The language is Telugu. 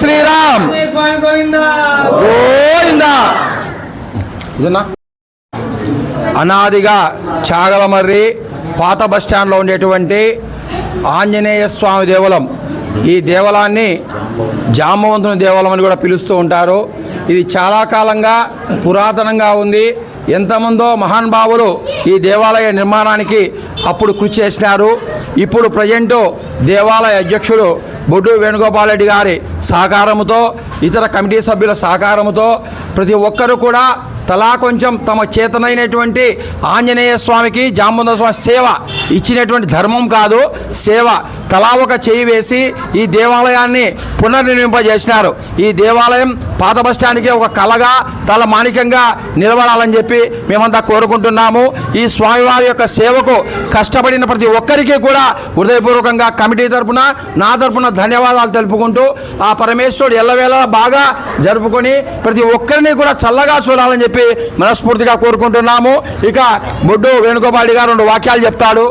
శ్రీరామ్ గోవిందా. అనాదిగా చాగలమర్రి పాత బస్టాండ్లో ఉండేటువంటి ఆంజనేయ స్వామి దేవాలయం, ఈ దేవాలయాన్ని జాంబవంతుని దేవాలయం అని కూడా పిలుస్తూ ఉంటారు. ఇది చాలా కాలంగా పురాతనంగా ఉంది. ఎంతమందో మహానుభావులు ఈ దేవాలయ నిర్మాణానికి అప్పుడు కృషి చేసినారు. ఇప్పుడు ప్రజెంటు దేవాలయ అధ్యక్షుడు బొడ్డు వేణుగోపాల్ రెడ్డి గారి సహకారంతో, ఇతర కమిటీ సభ్యుల సహకారంతో ప్రతి ఒక్కరూ కూడా తలా కొంచెం తమ చేతనైనటువంటి ఆంజనేయ స్వామికి జాంబవంతుని స్వామి సేవ ఇచ్చినటువంటి ధర్మం కాదు, సేవ తలా ఒక చేయి వేసి ఈ దేవాలయాన్ని పునర్నిర్మింపజేసినారు. ఈ దేవాలయం పాత బస్టాండ్కి ఒక కళగా తల మాణికంగా నిలబడాలని చెప్పి మేమంతా కోరుకుంటున్నాము. ఈ స్వామివారి యొక్క సేవకు కష్టపడిన ప్రతి ఒక్కరికి కూడా హృదయపూర్వకంగా కమిటీ తరపున, నా తరపున ధన్యవాదాలు తెలుపుకుంటూ ఆ పరమేశ్వరుడు ఎల్లవేళ బాగా జరుపుకొని ప్రతి ఒక్కరిని కూడా చల్లగా చూడాలని చెప్పి మనస్ఫూర్తిగా కోరుకుంటున్నాము. ఇక బొడ్డు వేణుగోపాల్ గారు 2 వాక్యాలు చెప్తాడు.